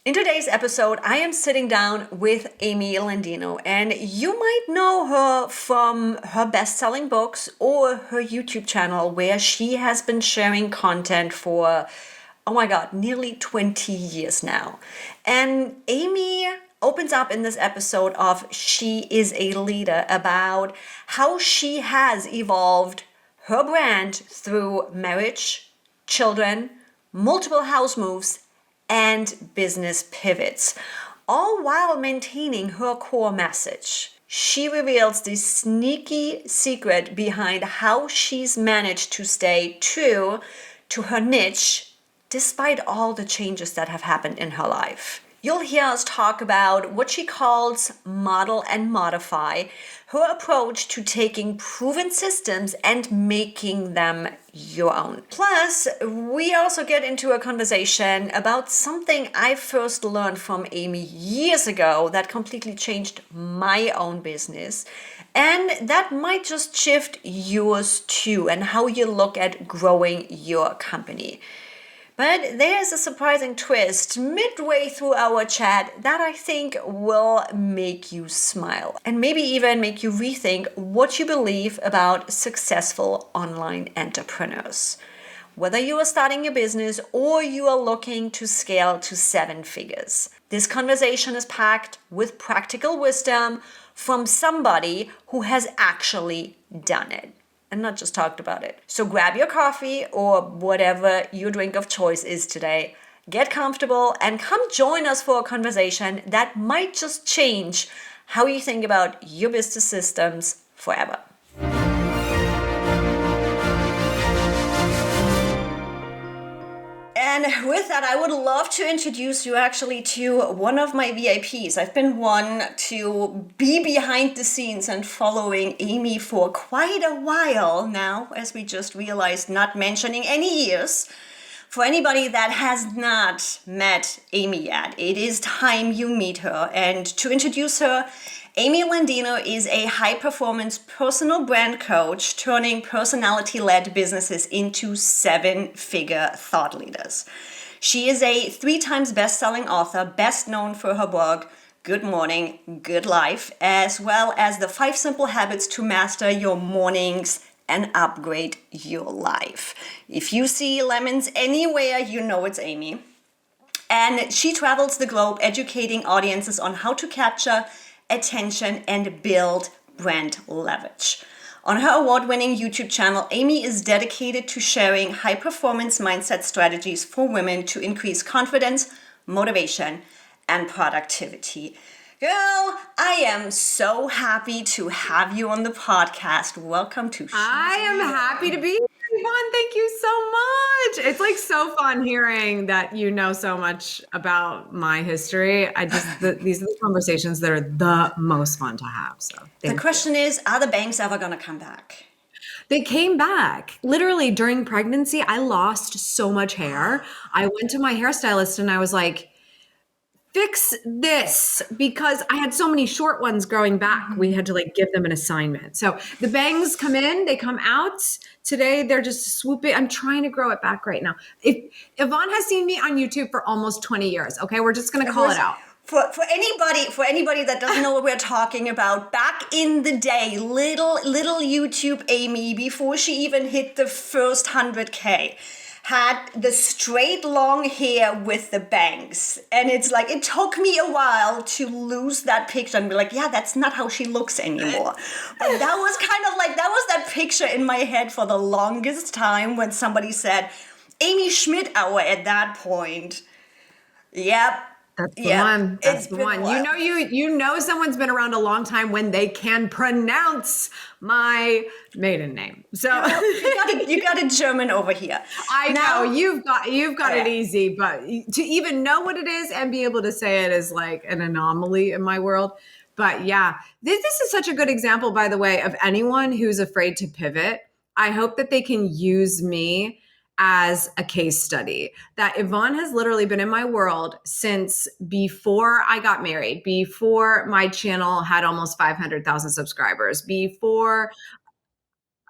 In today's episode, I am sitting down with Amy Landino, and you might know her from her best-selling books or her YouTube channel, where she has been sharing content for, oh my God, nearly 20 years now. And Amy opens up in this episode of She is a Leader about how she has evolved her brand through marriage, children, multiple house moves, and business pivots, all while maintaining her core message. She reveals the sneaky secret behind how she's managed to stay true to her niche despite all the changes that have happened in her life. You'll hear us talk about what she calls model and modify, her approach to taking proven systems and making them your own. Plus, we also get into a conversation about something I first learned from Amy years ago that completely changed my own business. And that might just shift yours too, and how you look at growing your company. But there's a surprising twist midway through our chat that I think will make you smile and maybe even make you rethink what you believe about successful online entrepreneurs. Whether you are starting your business or you are looking to scale to 7 figures, this conversation is packed with practical wisdom from somebody who has actually done it and not just talked about it. So grab your coffee or whatever your drink of choice is today, get comfortable, and come join us for a conversation that might just change how you think about your business systems forever. And with that, I would love to introduce you actually to one of my VIPs. I've been one to be behind the scenes and following Amy for quite a while now, as we just realized, not mentioning any years. For anybody that has not met Amy yet, it is time you meet her. And to introduce her, Amy Landino is a high-performance personal brand coach turning personality-led businesses into 7-figure thought leaders. She is a 3 times best-selling author, best known for her blog, Good Morning, Good Life, as well as the 5 Simple Habits to Master Your Mornings and Upgrade Your Life. If you see lemons anywhere, you know it's Amy. And she travels the globe educating audiences on how to capture attention and build brand leverage. On her award-winning YouTube channel, Amy is dedicated to sharing high-performance mindset strategies for women to increase confidence, motivation, and productivity. Girl, I am so happy to have you on the podcast. Welcome to I am happy to be here, Yvonne. Thank you so much. It's like so fun hearing that you know so much about my history. These are the conversations that are the most fun to have. So the question is, are the bangs ever going to come back? They came back. Literally during pregnancy, I lost so much hair. I went to my hairstylist and I was like, fix this, because I had so many short ones growing back. We had to like give them an assignment. So the bangs come in, they come out. Today they're just swooping. I'm trying to grow it back right now. If Yvonne has seen me on YouTube for almost 20 years, okay, we're just gonna call it out. For anybody that doesn't know what we're talking about, back in the day, little YouTube Amy, before she even hit the first 100K, had the straight long hair with the bangs. And it's like, it took me a while to lose that picture and be like, yeah, that's not how she looks anymore. But that was kind of like, that was that picture in my head for the longest time when somebody said, Amy Schmidt hour at that point. Yep. That's the one. That's the one. You know someone's been around a long time when they can pronounce my maiden name. So you got a German over here. I know you've got it easy, but to even know what it is and be able to say it is like an anomaly in my world. But yeah, this is such a good example, by the way, of anyone who's afraid to pivot. I hope that they can use me as a case study, that Yvonne has literally been in my world since before I got married, before my channel had almost 500,000 subscribers, before,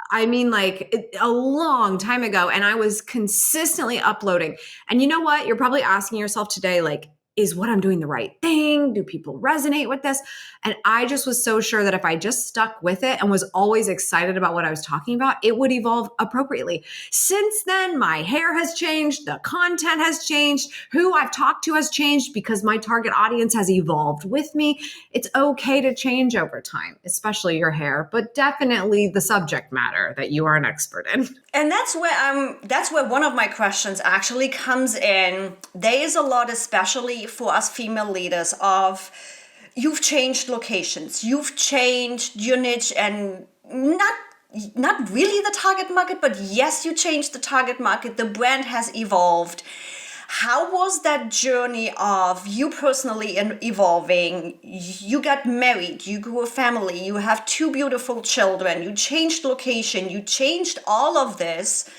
I mean, like a long time ago. And I was consistently uploading. And you know what? You're probably asking yourself today, like, is what I'm doing the right thing? Do people resonate with this? And I just was so sure that if I just stuck with it and was always excited about what I was talking about, it would evolve appropriately. Since then, my hair has changed, the content has changed, who I've talked to has changed because my target audience has evolved with me. It's okay to change over time, especially your hair, but definitely the subject matter that you are an expert in. And that's where one of my questions actually comes in. There is a lot, especially for us female leaders, of you've changed locations, you've changed your niche, and not really the target market, but yes, you changed the target market. The brand has evolved. How was that journey of you personally evolving? You got married, you grew a family, you have two beautiful children, you changed location, you changed all of this.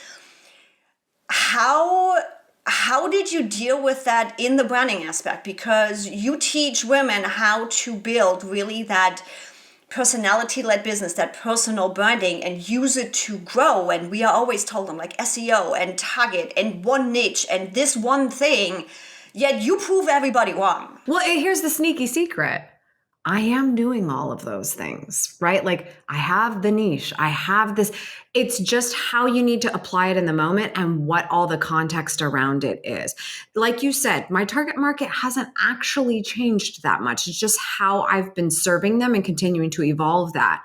How did you deal with that in the branding aspect? Because you teach women how to build really that personality-led business, that personal branding, and use it to grow. And we are always told them like SEO and target and one niche and this one thing, yet you prove everybody wrong. Well, here's the sneaky secret. I am doing all of those things, right? Like I have the niche, I have this. It's just how you need to apply it in the moment and what all the context around it is. Like you said, my target market hasn't actually changed that much. It's just how I've been serving them and continuing to evolve that.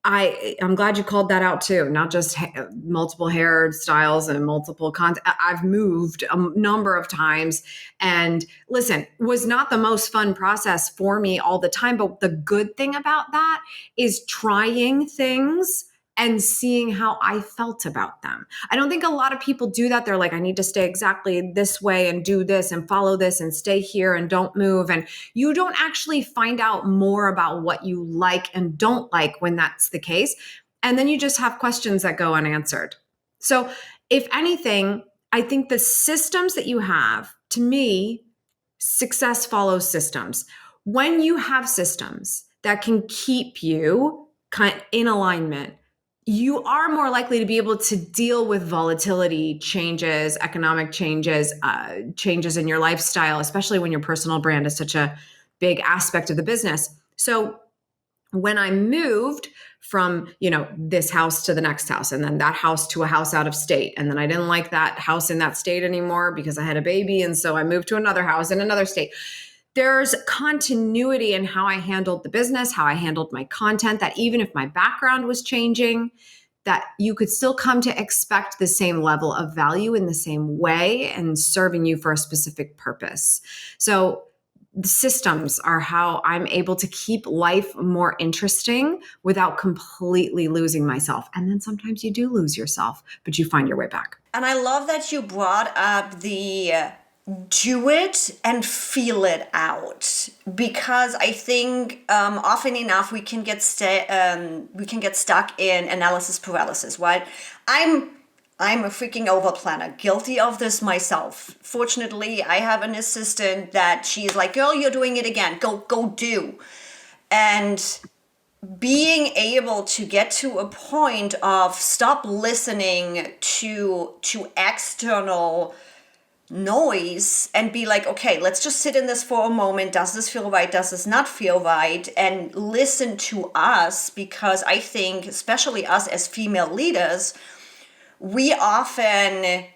I'm glad you called that out too, not just multiple hairstyles and multiple content. I've moved a number of times, and listen, was not the most fun process for me all the time. But the good thing about that is trying things and seeing how I felt about them. I don't think a lot of people do that. They're like, I need to stay exactly this way and do this and follow this and stay here and don't move. And you don't actually find out more about what you like and don't like when that's the case. And then you just have questions that go unanswered. So if anything, I think the systems that you have, to me, success follows systems. When you have systems that can keep you kind of in alignment, you are more likely to be able to deal with volatility, changes, economic changes, changes in your lifestyle, especially when your personal brand is such a big aspect of the business. So when I moved from, this house to the next house, and then that house to a house out of state, and then I didn't like that house in that state anymore because I had a baby, and so I moved to another house in another state. There's continuity in how I handled the business, how I handled my content, that even if my background was changing, that you could still come to expect the same level of value in the same way and serving you for a specific purpose. So the systems are how I'm able to keep life more interesting without completely losing myself. And then sometimes you do lose yourself, but you find your way back. And I love that you brought up the do it and feel it out, because I think often enough we can get stuck in analysis paralysis. Right? I'm a freaking over planner, guilty of this myself. Fortunately, I have an assistant that she's like, "Girl, you're doing it again. Go do." And being able to get to a point of stop listening to external noise and be like, okay, let's just sit in this for a moment. Does this feel right? Does this not feel right? And listen to us, because I think, especially us as female leaders, we often,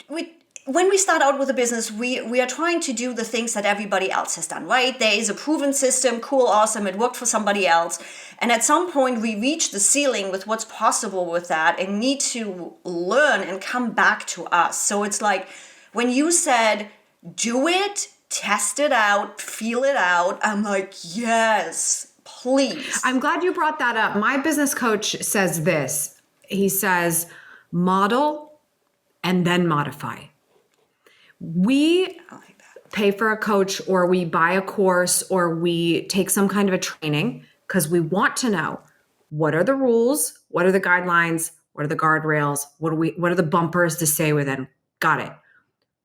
when we start out with a business, we are trying to do the things that everybody else has done, right? There is a proven system, cool, awesome, it worked for somebody else. And at some point we reach the ceiling with what's possible with that and need to learn and come back to us. So it's like when you said, do it, test it out, feel it out, I'm like, yes, please. I'm glad you brought that up. My business coach says this. He says, model and then modify. We pay for a coach, or we buy a course, or we take some kind of a training because we want to know what are the rules, what are the guidelines, what are the guardrails, what are the bumpers to stay within. Got it.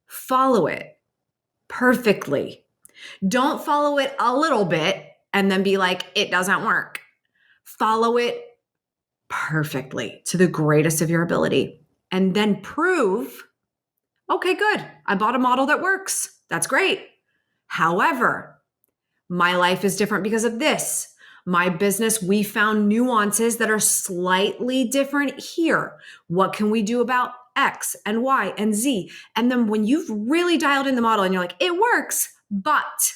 Follow it perfectly. Don't follow it a little bit and then be like, it doesn't work. Follow it perfectly to the greatest of your ability, and then prove, okay, good. I bought a model that works. That's great. However, my life is different because of this. My business, we found nuances that are slightly different here. What can we do about X and Y and Z? And then when you've really dialed in the model and you're like, it works, but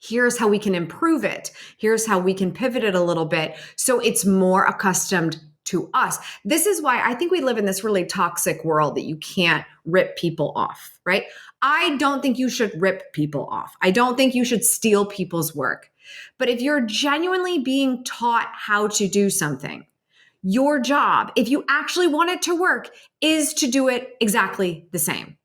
here's how we can improve it. Here's how we can pivot it a little bit so it's more accustomed to us. This is why I think we live in this really toxic world that you can't rip people off, right? I don't think you should rip people off. I don't think you should steal people's work. But if you're genuinely being taught how to do something, your job, if you actually want it to work, is to do it exactly the same.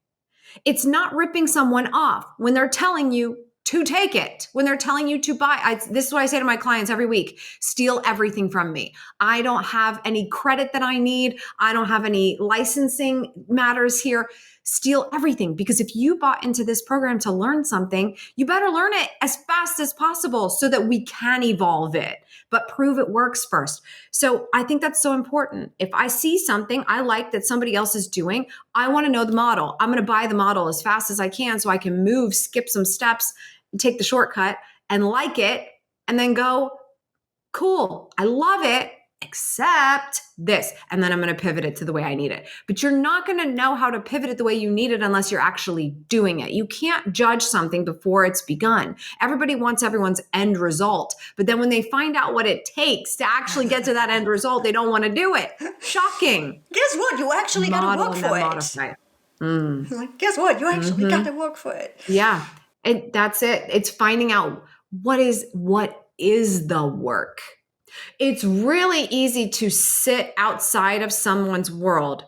It's not ripping someone off when they're telling you to take it, when they're telling you to buy. This is what I say to my clients every week: steal everything from me. I don't have any credit that I need. I don't have any licensing matters here. Steal everything, because if you bought into this program to learn something, you better learn it as fast as possible so that we can evolve it, but prove it works first. So I think that's so important. If I see something I like that somebody else is doing, I want to know the model. I'm going to buy the model as fast as I can so I can move, skip some steps, take the shortcut and like it, and then go, cool, I love it, except this. And then I'm going to pivot it to the way I need it. But you're not going to know how to pivot it the way you need it unless you're actually doing it. You can't judge something before it's begun. Everybody wants everyone's end result. But then when they find out what it takes to actually get to that end result, they don't want to do it. Shocking. Guess what? You actually got to work for it. Like, guess what? You actually got to work for it. Yeah. And that's it. It's finding out what is the work. It's really easy to sit outside of someone's world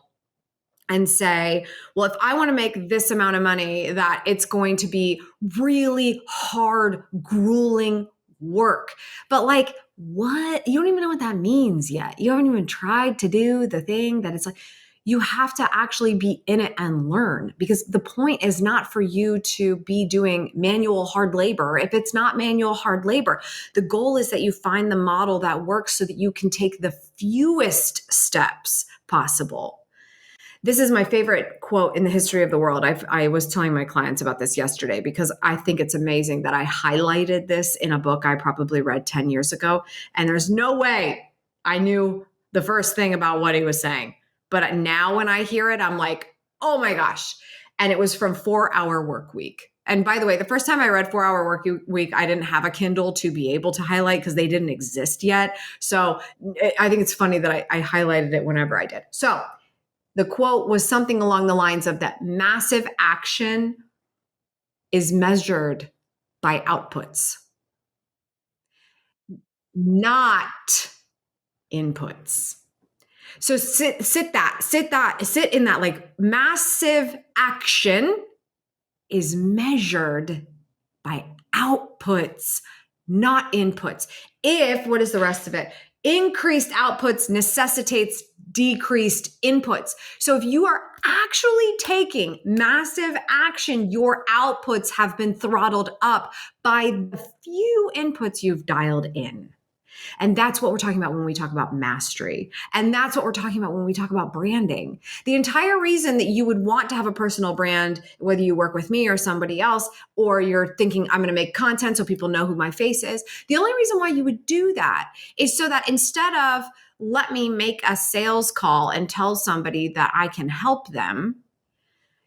and say, well, if I want to make this amount of money, that it's going to be really hard, grueling work. But like, what? You don't even know what that means yet. You haven't even tried to do the thing that it's like. You have to actually be in it and learn, because the point is not for you to be doing manual hard labor. If it's not manual hard labor, the goal is that you find the model that works so that you can take the fewest steps possible. This is my favorite quote in the history of the world. I was telling my clients about this yesterday because I think it's amazing that I highlighted this in a book I probably read 10 years ago. And there's no way I knew the first thing about what he was saying. But now when I hear it, I'm like, oh my gosh. And it was from 4 Hour Work Week. And by the way, the first time I read 4 Hour Work Week, I didn't have a Kindle to be able to highlight because they didn't exist yet. So I think it's funny that I highlighted it whenever I did. So the quote was something along the lines of that massive action is measured by outputs, not inputs. So sit in that, like, massive action is measured by outputs, not inputs. What is the rest of it? Increased outputs necessitates decreased inputs. So if you are actually taking massive action, your outputs have been throttled up by the few inputs you've dialed in. And that's what we're talking about when we talk about mastery. And that's what we're talking about when we talk about branding. The entire reason that you would want to have a personal brand, whether you work with me or somebody else, or you're thinking, I'm going to make content so people know who my face is. The only reason why you would do that is so that instead of, let me make a sales call and tell somebody that I can help them,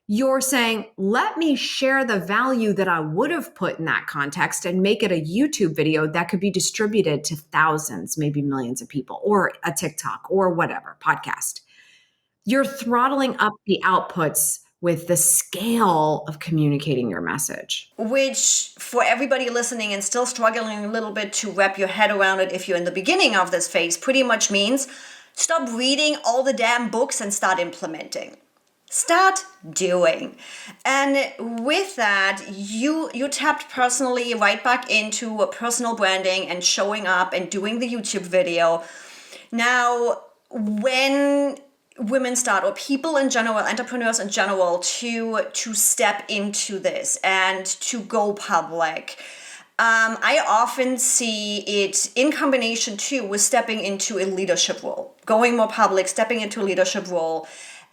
you're saying, let me share the value that I would have put in that context and make it a YouTube video that could be distributed to thousands, maybe millions of people, or a TikTok or whatever, podcast. You're throttling up the outputs with the scale of communicating your message. Which, for everybody listening and still struggling a little bit to wrap your head around it, if you're in the beginning of this phase, pretty much means stop reading all the damn books and start implementing. Start doing. And with that, you tapped personally right back into a personal branding and showing up and doing the YouTube video. Now, when women start, or people in general, entrepreneurs in general, to step into this and to go public, I often see it in combination too with stepping into a leadership role, going more public, stepping into a leadership role.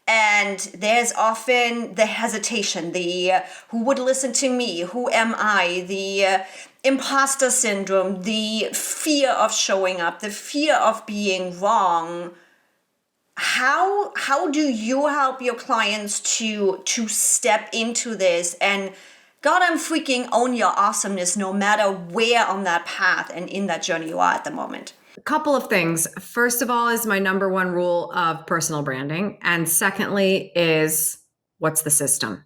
And there's often the hesitation, the who would listen to me, who am I, the imposter syndrome, the fear of showing up, the fear of being wrong. How do you help your clients to step into this and God, I'm freaking own your awesomeness no matter where on that path and in that journey you are at the moment? A couple of things. First of all is my number one rule of personal branding. And secondly is, what's the system?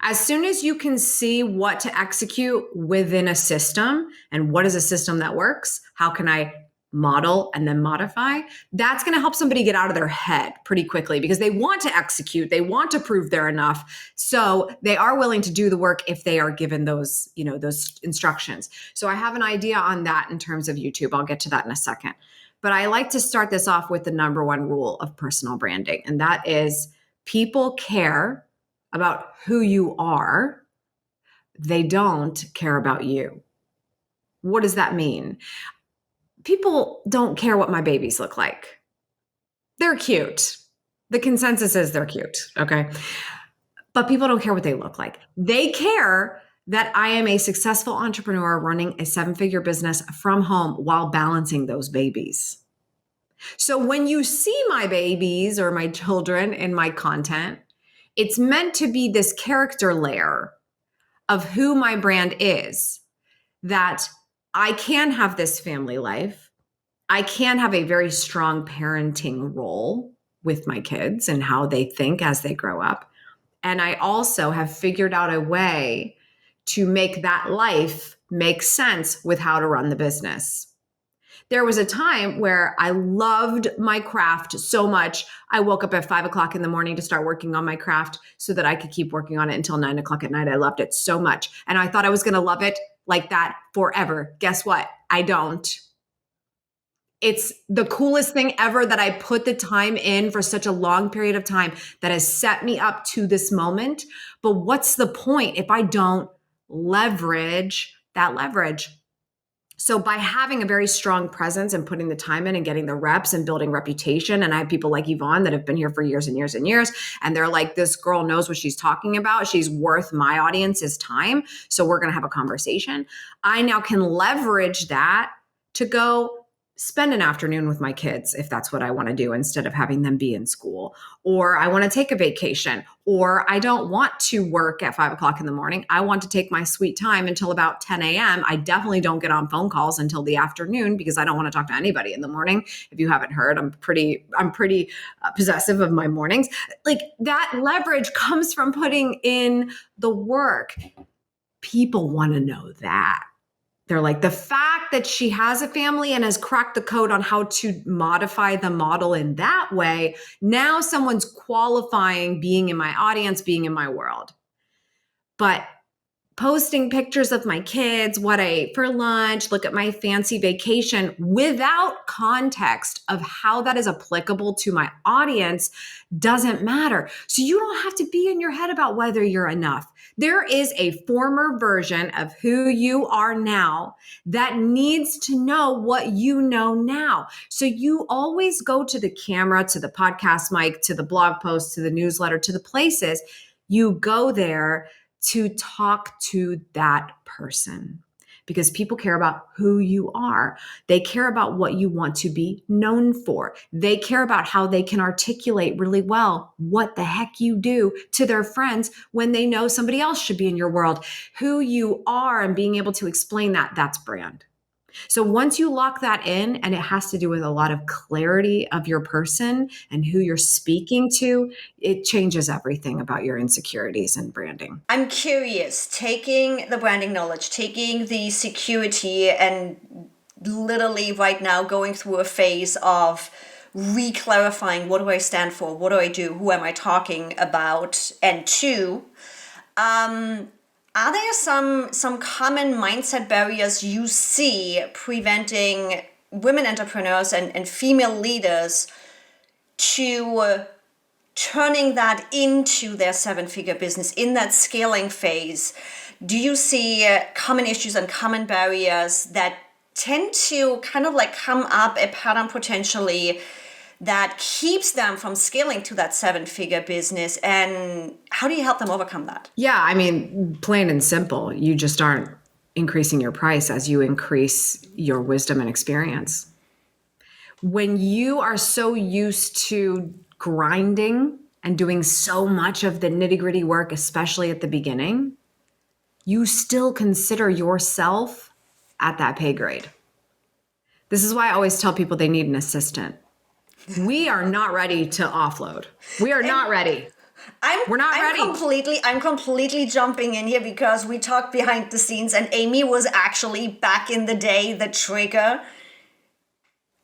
As soon as you can see what to execute within a system and what is a system that works, how can I model and then modify, that's going to help somebody get out of their head pretty quickly because they want to execute, they want to prove they're enough. So they are willing to do the work if they are given those, those instructions. So I have an idea on that in terms of YouTube. I'll get to that in a second. But I like to start this off with the number one rule of personal branding, and that is people care about who you are. They don't care about you. What does that mean? People don't care what my babies look like. They're cute. The consensus is they're cute, okay? But people don't care what they look like. They care that I am a successful entrepreneur running a 7-figure business from home while balancing those babies. So when you see my babies or my children in my content, it's meant to be this character layer of who my brand is, that I can have this family life. I can have a very strong parenting role with my kids and how they think as they grow up. And I also have figured out a way to make that life make sense with how to run the business. There was a time where I loved my craft so much. I woke up at 5 o'clock in the morning to start working on my craft so that I could keep working on it until 9 o'clock at night. I loved it so much. And I thought I was going to love it like that forever. Guess what? I don't. It's the coolest thing ever that I put the time in for such a long period of time that has set me up to this moment. But what's the point if I don't leverage that leverage? So by having a very strong presence and putting the time in and getting the reps and building reputation, and I have people like Yvonne that have been here for years and years and years, and they're like, this girl knows what she's talking about. She's worth my audience's time. So we're going to have a conversation. I now can leverage that to go spend an afternoon with my kids if that's what I want to do instead of having them be in school, or I want to take a vacation, or I don't want to work at 5 o'clock in the morning. I want to take my sweet time until about 10 a.m. I definitely don't get on phone calls until the afternoon because I don't want to talk to anybody in the morning. If you haven't heard, I'm pretty possessive of my mornings. Like that leverage comes from putting in the work. People want to know that. They're like, the fact that she has a family and has cracked the code on how to modify the model in that way, now someone's qualifying being in my audience, being in my world. But posting pictures of my kids, what I ate for lunch, look at my fancy vacation without context of how that is applicable to my audience doesn't matter. So you don't have to be in your head about whether you're enough. There is a former version of who you are now that needs to know what you know now. So you always go to the camera, to the podcast mic, to the blog post, to the newsletter, to the places. You go there to talk to that person because people care about who you are. They care about what you want to be known for. They care about how they can articulate really well what the heck you do to their friends when they know somebody else should be in your world. Who you are and being able to explain that, that's brand. So once you lock that in, and it has to do with a lot of clarity of your person and who you're speaking to, it changes everything about your insecurities and branding. I'm curious, taking the branding knowledge, taking the security, and literally right now going through a phase of re-clarifying, what do I stand for? What do I do? Who am I talking about? And two, are there some common mindset barriers you see preventing women entrepreneurs and female leaders to turning that into their 7-figure business in that scaling phase? Do you see common issues and common barriers that tend to kind of like come up a pattern potentially that keeps them from scaling to that 7-figure business? And how do you help them overcome that? Yeah, I mean, plain and simple, you just aren't increasing your price as you increase your wisdom and experience. When you are so used to grinding and doing so much of the nitty-gritty work, especially at the beginning, you still consider yourself at that pay grade. This is why I always tell people they need an assistant. We are not ready to offload. We are not ready. We're not ready. I'm completely jumping in here because we talked behind the scenes, and Amy was actually back in the day the trigger.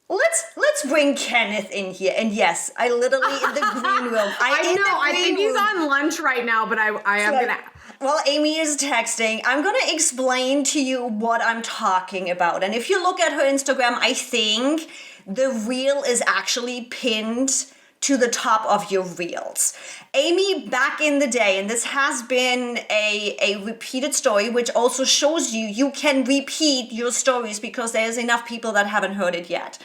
Let's bring Kenneth in here. And yes, I literally in the green room. I think he's on lunch right now, but I am gonna. Well, Amy is texting. I'm going to explain to you what I'm talking about. And if you look at her Instagram, I think the reel is actually pinned to the top of your reels. Amy, back in the day, and this has been a repeated story, which also shows you can repeat your stories because there's enough people that haven't heard it yet.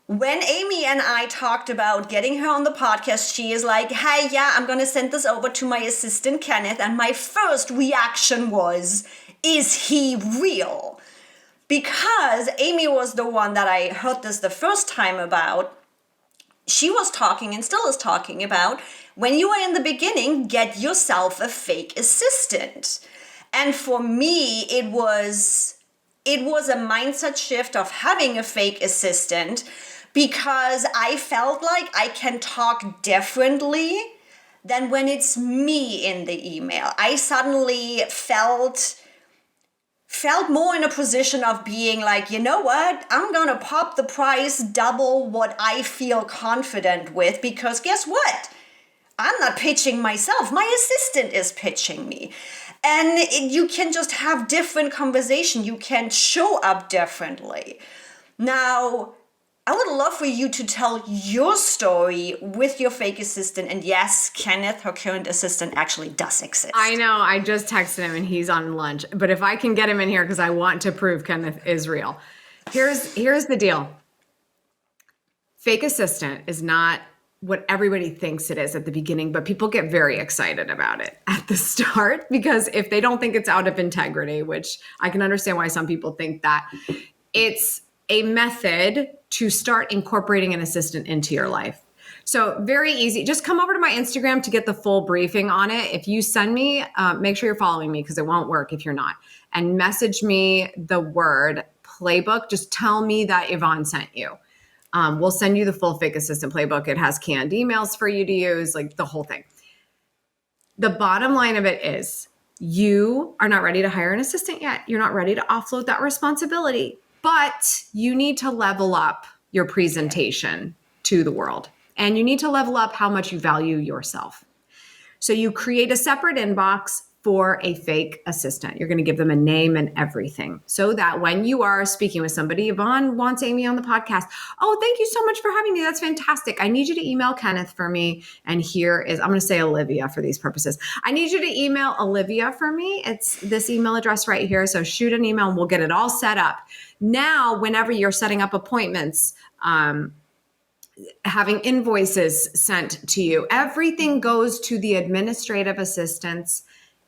When Amy and I talked about getting her on the podcast, she is like, hey, yeah, I'm going to send this over to my assistant, Kenneth. And my first reaction was, is he real? Because Amy was the one that I heard this the first time about. She was talking and still is talking about when you are in the beginning, get yourself a fake assistant. And for me, it was a mindset shift of having a fake assistant because I felt like I can talk differently than when it's me in the email. I suddenly felt more in a position of being like, you know what, I'm gonna pop the price double what I feel confident with, because guess what? I'm not pitching myself, my assistant is pitching me. And you can just have different conversation. You can show up differently. Now, I would love for you to tell your story with your fake assistant. And yes, Kenneth, her current assistant, actually does exist. I know. I just texted him and he's on lunch. But if I can get him in here because I want to prove Kenneth is real. Here's the deal. Fake assistant is not what everybody thinks it is at the beginning, but people get very excited about it at the start because if they don't think it's out of integrity, which I can understand why some people think that, it's a method to start incorporating an assistant into your life. So very easy. Just come over to my Instagram to get the full briefing on it. If you send me, make sure you're following me because it won't work if you're not. And message me the word playbook. Just tell me that Yvonne sent you. We'll send you the full fake assistant playbook. It has canned emails for you to use, like the whole thing. The bottom line of it is you are not ready to hire an assistant yet. You're not ready to offload that responsibility, but you need to level up your presentation to the world. And you need to level up how much you value yourself. So you create a separate inbox for a fake assistant. You're going to give them a name and everything so that when you are speaking with somebody, Yvonne wants Amy on the podcast. Oh, thank you so much for having me. That's fantastic. I need you to email Kenneth for me. And here is, I'm going to say Olivia for these purposes. I need you to email Olivia for me. It's this email address right here. So shoot an email and we'll get it all set up. Now, whenever you're setting up appointments, having invoices sent to you, everything goes to the administrative assistant's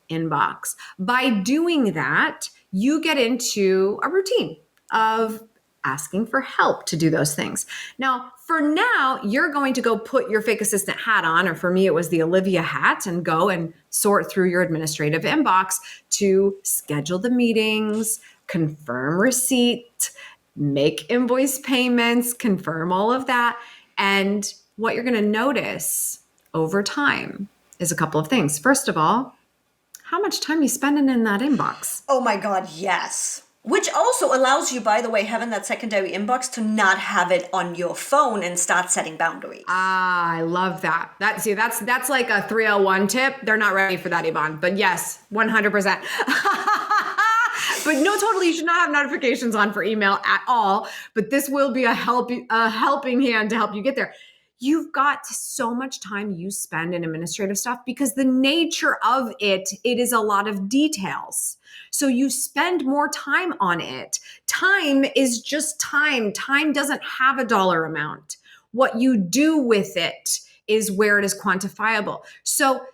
inbox. By doing that, you get into a routine of asking for help to do those things. Now, for now, you're going to go put your fake assistant hat on, or for me, it was the Olivia hat, and go and sort through your administrative inbox to schedule the meetings, confirm receipt, make invoice payments, confirm all of that. And what you're going to notice over time is a couple of things. First of all, how much time you spending in that inbox? Oh my God, yes. Which also allows you, by the way, having that secondary inbox to not have it on your phone and start setting boundaries. Ah, I love that. That's like a 301 tip. They're not ready for that, Yvonne. But yes, 100%. But no, totally, you should not have notifications on for email at all. But this will be a helping hand to help you get there. You've got so much time you spend in administrative stuff because the nature of it is a lot of details. So you spend more time on it. Time is just time. Time doesn't have a dollar amount. What you do with it is where it is quantifiable. So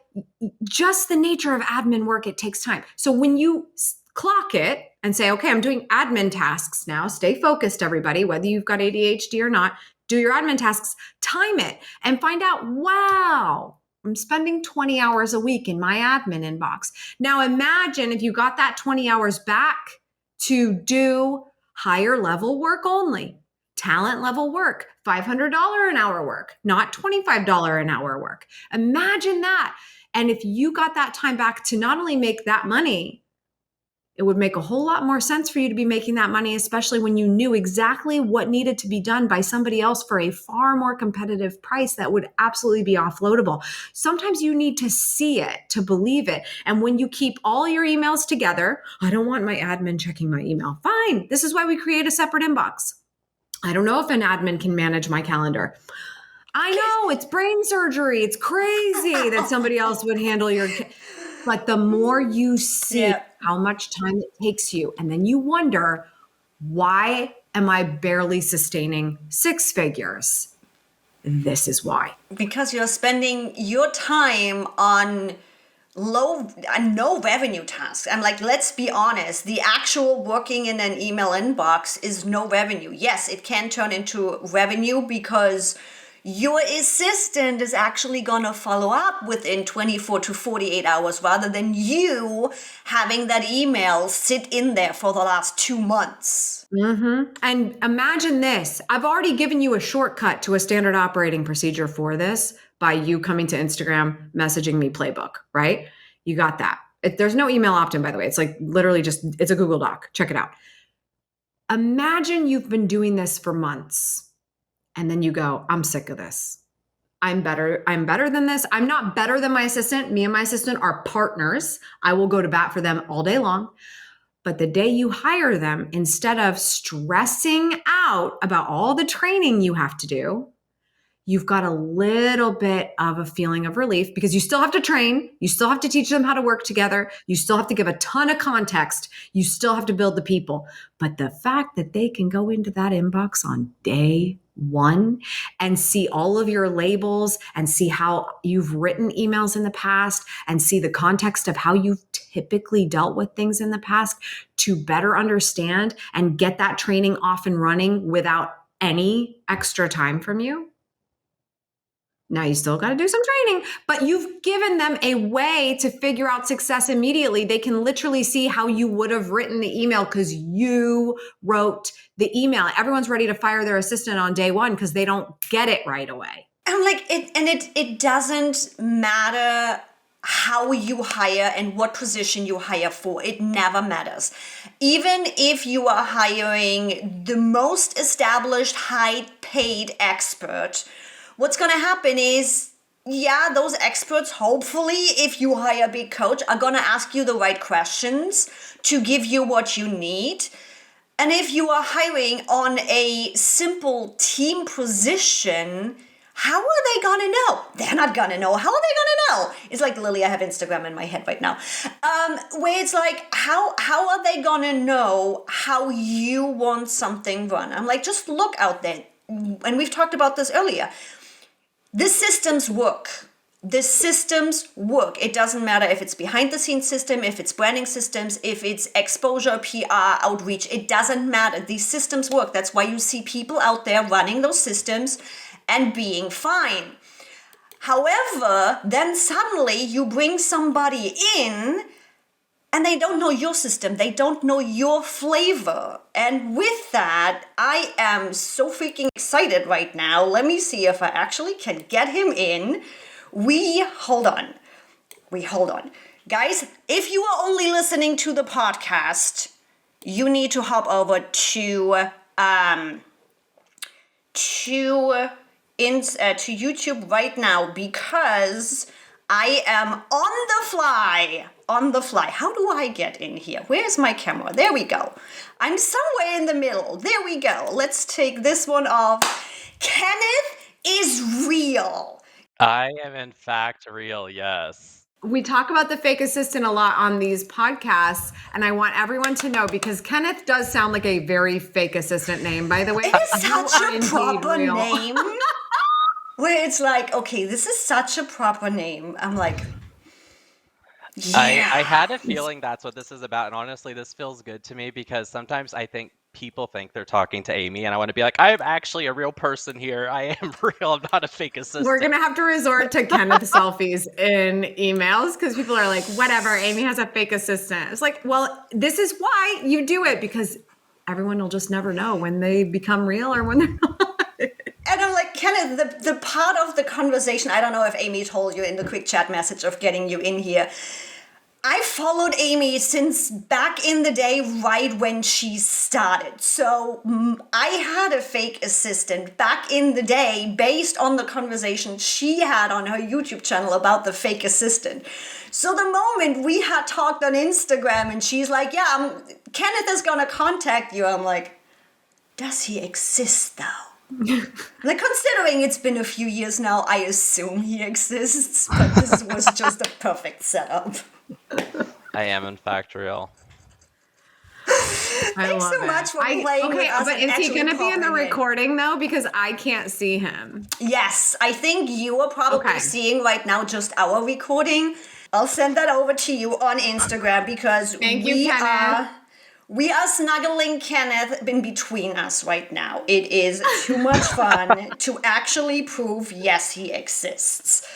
just the nature of admin work, it takes time. So when you clock it and say, okay, I'm doing admin tasks now, stay focused, everybody, whether you've got ADHD or not, do your admin tasks, time it, and find out, wow, I'm spending 20 hours a week in my admin inbox. Now imagine if you got that 20 hours back to do higher level work only, talent level work, $500 an hour work, not $25 an hour work. Imagine that. And if you got that time back to not only make that money, it would make a whole lot more sense for you to be making that money, especially when you knew exactly what needed to be done by somebody else for a far more competitive price that would absolutely be offloadable. Sometimes you need to see it to believe it. And when you keep all your emails together, I don't want my admin checking my email. Fine. This is why we create a separate inbox. I don't know if an admin can manage my calendar. I know it's brain surgery. It's crazy that somebody else would handle your... But the more you see how much time it takes you, and then you wonder, why am I barely sustaining 6 figures? This is why. Because you're spending your time on no revenue tasks. I'm like, let's be honest, the actual working in an email inbox is no revenue. Yes, it can turn into revenue because your assistant is actually going to follow up within 24 to 48 hours rather than you having that email sit in there for the last 2 months. Mm-hmm. And imagine this. I've already given you a shortcut to a standard operating procedure for this by you coming to Instagram, messaging me playbook, right? You got that. There's no email opt-in, by the way. It's like literally just, it's a Google Doc. Check it out. Imagine you've been doing this for months. And then you go, I'm sick of this. I'm better than this. I'm not better than my assistant. Me and my assistant are partners. I will go to bat for them all day long. But the day you hire them, instead of stressing out about all the training you have to do, you've got a little bit of a feeling of relief because you still have to train. You still have to teach them how to work together. You still have to give a ton of context. You still have to build the people. But the fact that they can go into that inbox on day 1 and see all of your labels and see how you've written emails in the past and see the context of how you've typically dealt with things in the past to better understand and get that training off and running without any extra time from you. Now you still got to do some training, but you've given them a way to figure out success immediately. They can literally see how you would have written the email because you wrote the email. Everyone's ready to fire their assistant on day 1 because they don't get it right away. I'm like, it doesn't matter how you hire and what position you hire for. It never matters. Even if you are hiring the most established, high-paid expert, what's going to happen is, those experts, hopefully, if you hire a big coach, are going to ask you the right questions to give you what you need. And if you are hiring on a simple team position, how are they going to know? They're not going to know. How are they going to know? It's like, Lily, I have Instagram in my head right now. Where it's like, how are they going to know how you want something run? I'm like, just look out there. And we've talked about this earlier. The systems work. The systems work. It doesn't matter if it's behind the scenes system, if it's branding systems, if it's exposure, PR, outreach. It doesn't matter. These systems work. That's why you see people out there running those systems and being fine. However, then suddenly you bring somebody in and they don't know your system. They don't know your flavor. And with that, I am so freaking excited right now. Let me see if I actually can get him in. Hold on. Guys, if you are only listening to the podcast, you need to hop over to YouTube right now because I am on the fly. How do I get in here? Where's my camera? There we go. I'm somewhere in the middle. There we go. Let's take this one off. Kenneth is real. I am in fact real, yes. We talk about the fake assistant a lot on these podcasts, and I want everyone to know because Kenneth does sound like a very fake assistant name, by the way. It is such a proper name. where it's like, okay, this is such a proper name. I'm like, I yeah. had a feeling that's what this is about, and honestly, this feels good to me because sometimes I think people think they're talking to Amy, and I want to be like, I'm actually a real person here. I am real. I'm not a fake We're assistant. going to have to resort to Kenneth selfies in emails because people are like, whatever, Amy has a fake assistant. It's like, well, this is why you do it, because everyone will just never know when they become real or when they're not. And I'm like, Kenneth, the part of the conversation, I don't know if Amy told you in the quick chat message of getting you in here. I followed Amy since back in the day, right when she started. So I had a fake assistant back in the day based on the conversation she had on her YouTube channel about the fake assistant. So the moment we had talked on Instagram and she's like, yeah, Kenneth is going to contact you. I'm like, does he exist though? Like, considering it's been a few years now, I assume he exists, but this was just a perfect setup. I am, in fact, real. Thanks so much for playing with us. But and is he going to be in the popping recording though? Because I can't see him. Yes, I think you are probably seeing right now just our recording. I'll send that over to you on Instagram because Thank you, Kenneth. We are snuggling Kenneth in between us right now. It is too much fun to actually prove, yes, he exists.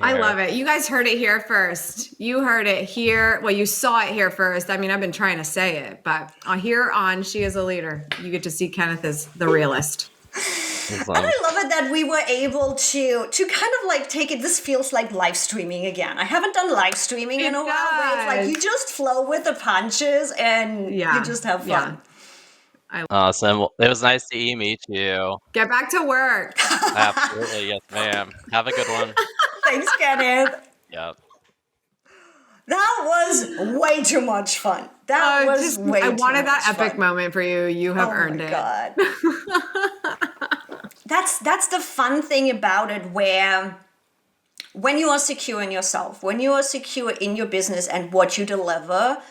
I love it. You guys heard it here first. You heard it here. Well, you saw it here first. I mean, I've been trying to say it, but here on She is a Leader, you get to see Kenneth as the realist. And I love it that we were able to kind of like take it. This feels like live streaming again. I haven't done live streaming in a while, but it's like you just flow with the punches and you just have fun. Awesome. Well, it was nice to meet you. Get back to work. Absolutely. Yes, ma'am. Have a good one. Thanks, Kenneth. Yep. That was way too much fun. That was way too much fun. I wanted that epic moment for you. You have earned it. God. That's the fun thing about it, where when you are secure in yourself, when you are secure in your business and what you deliver,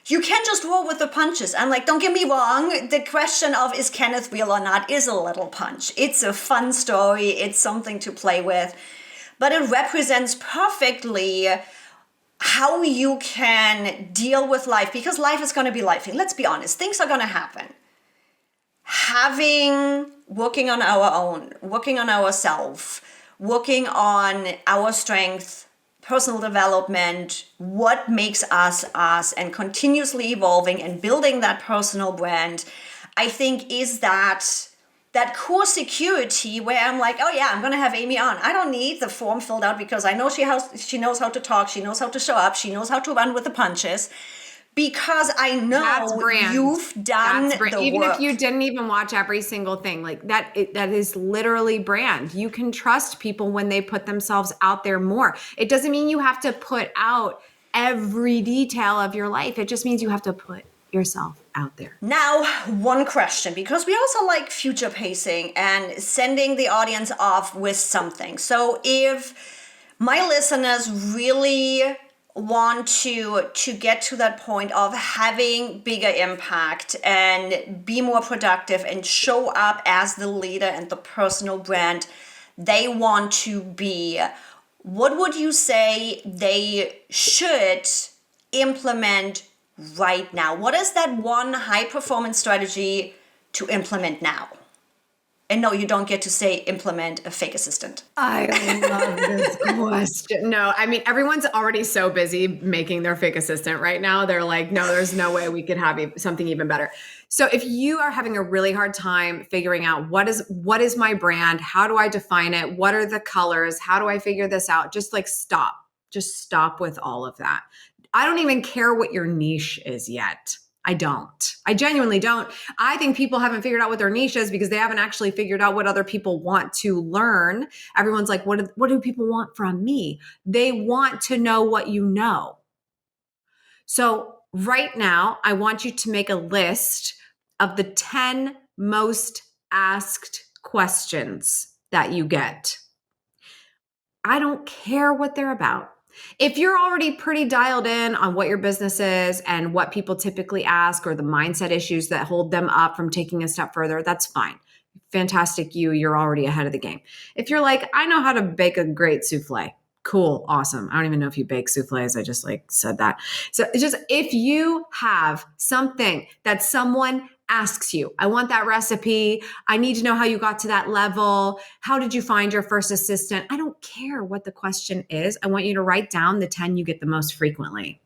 you can't just roll with the punches. And like, don't get me wrong, the question of is Kenneth real or not is a little punch. It's a fun story. It's something to play with. But it represents perfectly how you can deal with life, because life is going to be life. Let's be honest, things are going to happen. Working on our own, working on ourselves, working on our strength, personal development, what makes us us, and continuously evolving and building that personal brand, I think is that core security where I'm like, oh yeah, I'm going to have Amy on. I don't need the form filled out because I know she knows how to talk, she knows how to show up, she knows how to run with the punches. Because I know you've done the work. Even if you didn't even watch every single thing, like that is literally brand. You can trust people when they put themselves out there more. It doesn't mean you have to put out every detail of your life. It just means you have to put yourself out there. Now, one question, because we also like future pacing and sending the audience off with something. So if my listeners really want to get to that point of having bigger impact and be more productive and show up as the leader and the personal brand they want to be, what would you say they should implement right now? What is that one high performance strategy to implement now? And no, you don't get to say implement a fake assistant. I love this question. No, I mean, everyone's already so busy making their fake assistant right now. They're like, no, there's no way we could have something even better. So if you are having a really hard time figuring out what is my brand, how do I define it? What are the colors? How do I figure this out? Just like stop. Just stop with all of that. I don't even care what your niche is yet. I don't. I genuinely don't. I think people haven't figured out what their niche is because they haven't actually figured out what other people want to learn. Everyone's like, what do people want from me? They want to know what you know. So right now, I want you to make a list of the 10 most asked questions that you get. I don't care what they're about. If you're already pretty dialed in on what your business is and what people typically ask or the mindset issues that hold them up from taking a step further, that's fine. fantastic you're already ahead of the game. If you're like, I know how to bake a great souffle, cool, awesome. I don't even know if you bake souffles. I just like said that. So it's just, if you have something that someone asks you, I want that recipe, I need to know how you got to that level, how did you find your first assistant? I don't care what the question is. I want you to write down the 10 you get the most frequently.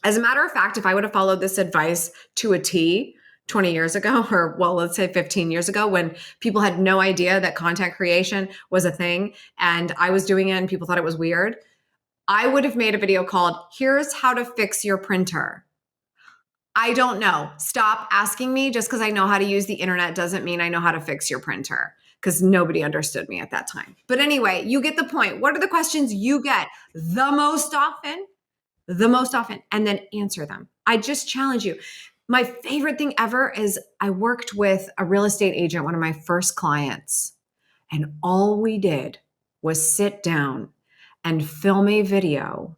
As a matter of fact, if I would have followed this advice to a T 20 years ago, or well, let's say 15 years ago, when people had no idea that content creation was a thing and I was doing it and people thought it was weird, I would have made a video called, Here's How to Fix Your Printer. I don't know. Stop asking me. Just because I know how to use the internet doesn't mean I know how to fix your printer, because nobody understood me at that time. But anyway, you get the point. What are the questions you get the most often? The most often, and then answer them. I just challenge you. My favorite thing ever is I worked with a real estate agent, one of my first clients, and all we did was sit down and film a video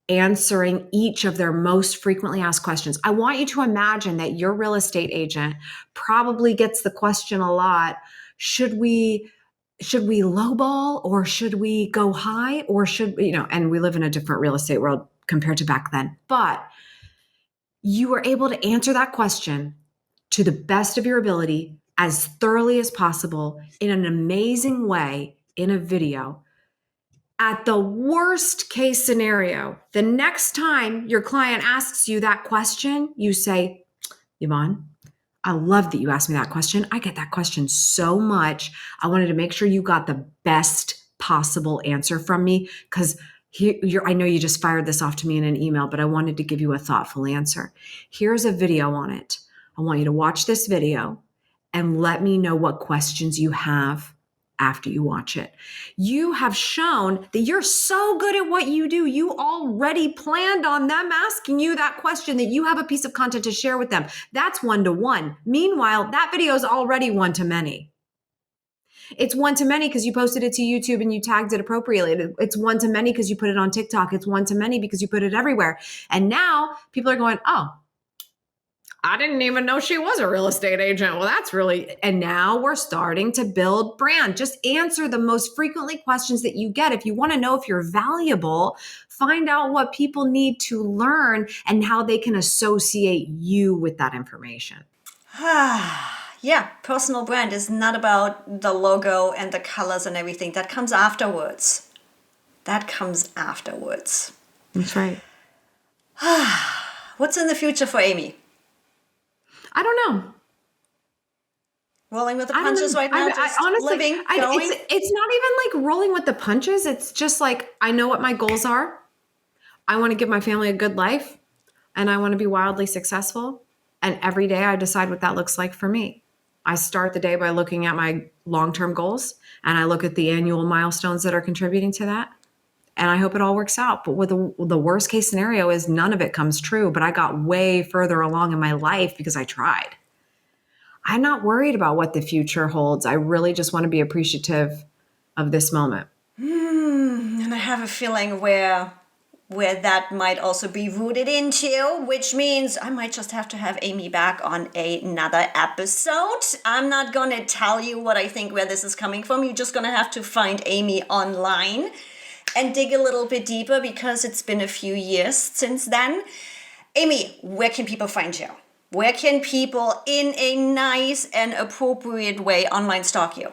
answering each of their most frequently asked questions. I want you to imagine that your real estate agent probably gets the question a lot, should we lowball or should we go high, or should we, and we live in a different real estate world compared to back then. But you were able to answer that question to the best of your ability, as thoroughly as possible, in an amazing way, in a video. At the worst case scenario, the next time your client asks you that question, you say, Yvonne, I love that you asked me that question. I get that question so much. I wanted to make sure you got the best possible answer from me, because I know you just fired this off to me in an email, but I wanted to give you a thoughtful answer. Here's a video on it. I want you to watch this video and let me know what questions you have after you watch it. You have shown that you're so good at what you do. You already planned on them asking you that question, that you have a piece of content to share with them. That's one-to-one. Meanwhile, that video is already one-to-many. It's one-to-many because you posted it to YouTube and you tagged it appropriately. It's one-to-many because you put it on TikTok. It's one-to-many because you put it everywhere. And now people are going, oh, I didn't even know she was a real estate agent. Well, that's really, and now we're starting to build brand. Just answer the most frequently questions that you get. If you want to know if you're valuable, find out what people need to learn and how they can associate you with that information. Yeah, personal brand is not about the logo and the colors and everything. That comes afterwards. That's right. What's in the future for Amy? I don't know. Rolling with the punches right now, honestly, living, going? It's not even like rolling with the punches. It's just like, I know what my goals are. I want to give my family a good life, and I want to be wildly successful. And every day I decide what that looks like for me. I start the day by looking at my long-term goals, and I look at the annual milestones that are contributing to that. And I hope it all works out. But with the worst case scenario is none of it comes true, but I got way further along in my life because I tried. I'm not worried about what the future holds. I really just want to be appreciative of this moment. And I have a feeling where that might also be rooted into, which means I might just have to have Amy back on another episode. I'm not going to tell you what I think where this is coming from. You're just going to have to find Amy online and dig a little bit deeper, because it's been a few years since then. Amy, where can people find you? Where can people, in a nice and appropriate way, online stalk you?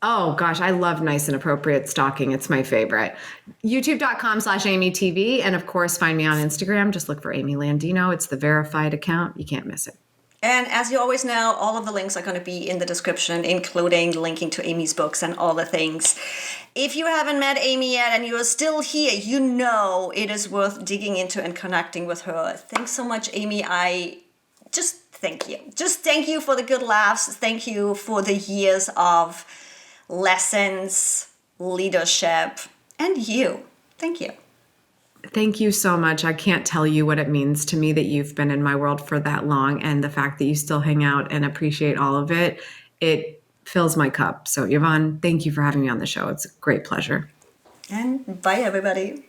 Oh gosh, I love nice and appropriate stalking. It's my favorite. YouTube.com/AmyTV. And of course, find me on Instagram. Just look for Amy Landino. It's the verified account. You can't miss it. And as you always know, all of the links are going to be in the description, including linking to Amy's books and all the things. If you haven't met Amy yet and you're still here, you know it is worth digging into and connecting with her. Thanks so much, Amy. I just thank you. Just thank you for the good laughs. Thank you for the years of lessons, leadership, and you. Thank you. Thank you so much. I can't tell you what it means to me that you've been in my world for that long, and the fact that you still hang out and appreciate all of it. It fills my cup. So Yvonne, thank you for having me on the show. It's a great pleasure. And bye, everybody.